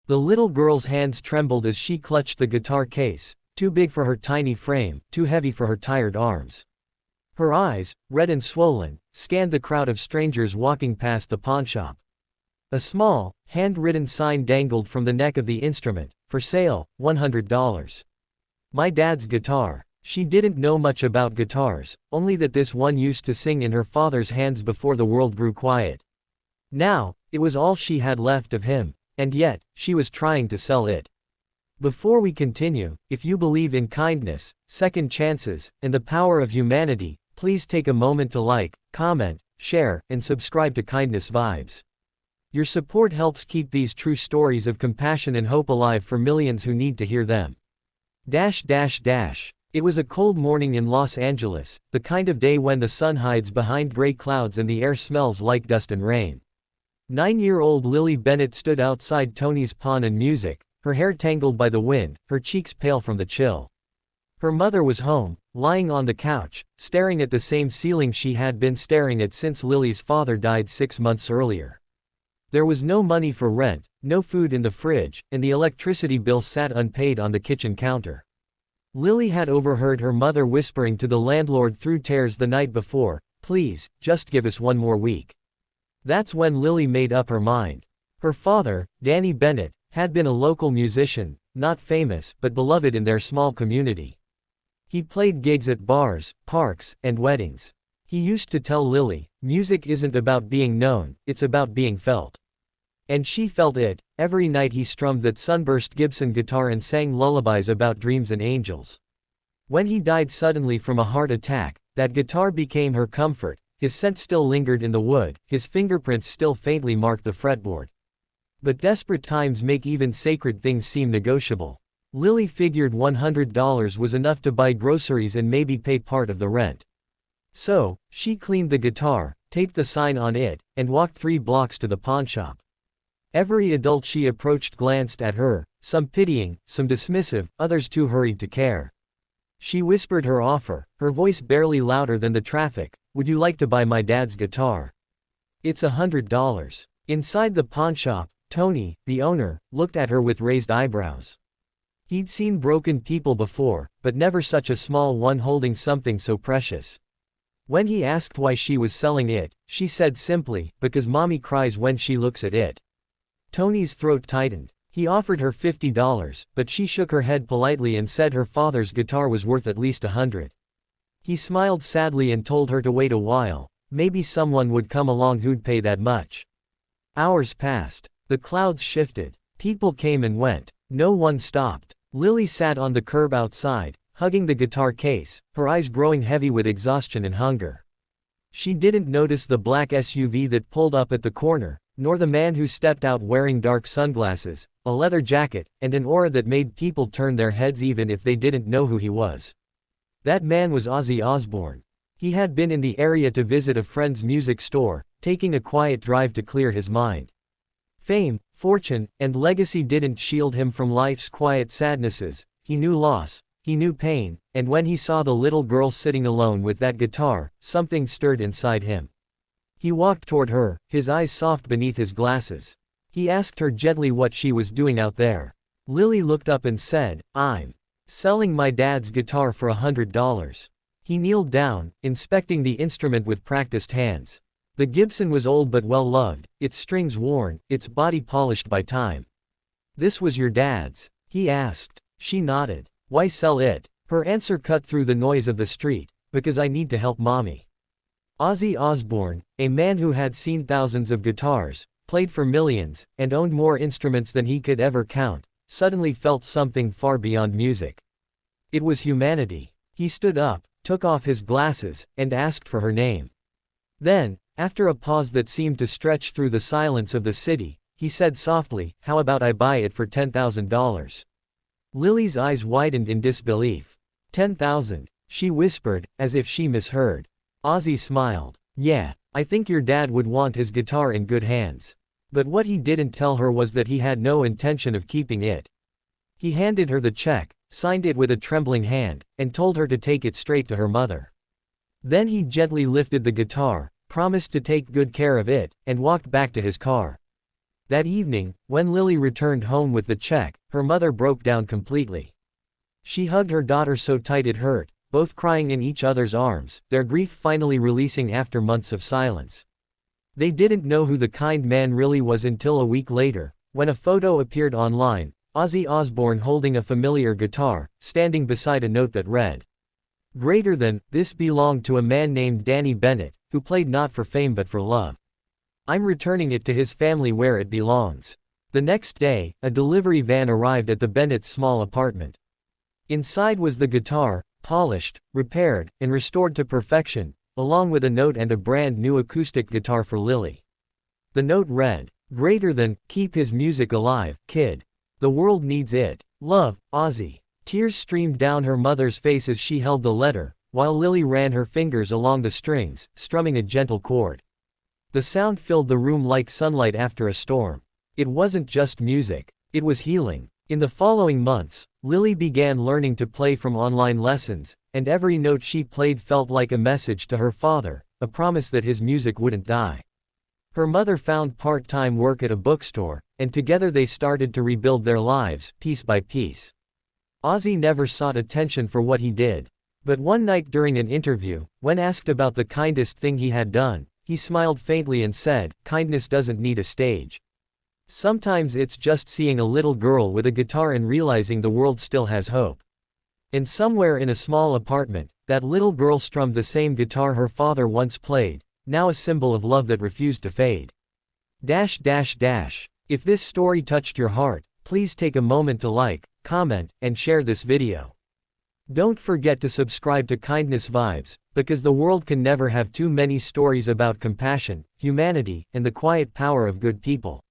The little girl's hands trembled as she clutched the guitar case, too big for her tiny frame, too heavy for her tired arms. Her eyes, red and swollen, scanned the crowd of strangers walking past the pawnshop. A small, hand-written sign dangled from the neck of the instrument, "For sale, $100. My dad's guitar." She didn't know much about guitars, only that this one used to sing in her father's hands before the world grew quiet. Now, it was all she had left of him, and yet, she was trying to sell it. Before we continue, if you believe in kindness, second chances, and the power of humanity, please take a moment to like, comment, share, and subscribe to Kindness Vibes. Your support helps keep these true stories of compassion and hope alive for millions who need to hear them. It was a cold morning in Los Angeles, the kind of day when the sun hides behind gray clouds and the air smells like dust and rain. 9-year-old Lily Bennett stood outside Tony's Pawn and Music, her hair tangled by the wind, her cheeks pale from the chill. Her mother was home, lying on the couch, staring at the same ceiling she had been staring at since Lily's father died 6 months earlier. There was no money for rent, no food in the fridge, and the electricity bill sat unpaid on the kitchen counter. Lily had overheard her mother whispering to the landlord through tears the night before, "Please, just give us one more week." That's when Lily made up her mind. Her father, Danny Bennett, had been a local musician, not famous but beloved in their small community. He played gigs at bars, parks, and weddings. He used to tell Lily, "Music isn't about being known, it's about being felt." And she felt it. Every night he strummed that sunburst Gibson guitar and sang lullabies about dreams and angels. When he died suddenly from a heart attack, that guitar became her comfort. His scent still lingered in the wood, his fingerprints still faintly marked the fretboard. But desperate times make even sacred things seem negotiable. Lily figured $100 was enough to buy groceries and maybe pay part of the rent. So, she cleaned the guitar, taped the sign on it, and walked 3 blocks to the pawnshop. Every adult she approached glanced at her, some pitying, some dismissive, others too hurried to care. She whispered her offer, her voice barely louder than the traffic, "Would you like to buy my dad's guitar? It's $100. Inside the pawnshop, Tony, the owner, looked at her with raised eyebrows. He'd seen broken people before, but never such a small one holding something so precious. When he asked why she was selling it, she said simply, "Because mommy cries when she looks at it." Tony's throat tightened. He offered her $50, but she shook her head politely and said her father's guitar was worth at least $100. He smiled sadly and told her to wait a while, maybe someone would come along who'd pay that much. Hours passed. The clouds shifted. People came and went. No one stopped. Lily sat on the curb outside, hugging the guitar case, her eyes growing heavy with exhaustion and hunger. She didn't notice the black SUV that pulled up at the corner, nor the man who stepped out wearing dark sunglasses, a leather jacket, and an aura that made people turn their heads even if they didn't know who he was. That man was Ozzy Osbourne. He had been in the area to visit a friend's music store, taking a quiet drive to clear his mind. Fame, fortune, and legacy didn't shield him from life's quiet sadnesses. He knew loss, he knew pain, and when he saw the little girl sitting alone with that guitar, something stirred inside him. He walked toward her, his eyes soft beneath his glasses. He asked her gently what she was doing out there. Lily looked up and said, "I'm selling my dad's guitar for $100. He kneeled down, inspecting the instrument with practiced hands. The Gibson was old but well loved, its strings worn, its body polished by time. "This was your dad's?" he asked. She nodded. "Why sell it?" Her answer cut through the noise of the street. "Because I need to help mommy." Ozzy Osbourne, a man who had seen thousands of guitars, played for millions, and owned more instruments than he could ever count, suddenly felt something far beyond music. It was humanity. He stood up, took off his glasses, and asked for her name. Then, after a pause that seemed to stretch through the silence of the city, he said softly, "How about I buy it for $10,000? Lily's eyes widened in disbelief. "10,000, she whispered, as if she misheard. Ozzy smiled. "Yeah, I think your dad would want his guitar in good hands." But what he didn't tell her was that he had no intention of keeping it. He handed her the check, signed it with a trembling hand, and told her to take it straight to her mother. Then he gently lifted the guitar, promised to take good care of it, and walked back to his car. That evening, when Lily returned home with the check, her mother broke down completely. She hugged her daughter so tight it hurt, both crying in each other's arms, their grief finally releasing after months of silence. They didn't know who the kind man really was until a week later, when a photo appeared online, Ozzy Osbourne holding a familiar guitar, standing beside a note that read, "Greater than, this belonged to a man named Danny Bennett, who played not for fame but for love. I'm returning it to his family where it belongs." The next day, a delivery van arrived at the Bennett's small apartment. Inside was the guitar, polished, repaired, and restored to perfection, along with a note and a brand new acoustic guitar for Lily. The note read, "Greater than, keep his music alive, kid. The world needs it. Love, Ozzy." Tears streamed down her mother's face as she held the letter, while Lily ran her fingers along the strings, strumming a gentle chord. The sound filled the room like sunlight after a storm. It wasn't just music, it was healing. In the following months, Lily began learning to play from online lessons, and every note she played felt like a message to her father, a promise that his music wouldn't die. Her mother found part-time work at a bookstore, and together they started to rebuild their lives, piece by piece. Ozzy never sought attention for what he did. But one night during an interview, when asked about the kindest thing he had done, he smiled faintly and said, "Kindness doesn't need a stage. Sometimes it's just seeing a little girl with a guitar and realizing the world still has hope." And somewhere in a small apartment, that little girl strummed the same guitar her father once played, now a symbol of love that refused to fade. If this story touched your heart, please take a moment to like, comment, and share this video. Don't forget to subscribe to Kindness Vibes, because the world can never have too many stories about compassion, humanity, and the quiet power of good people.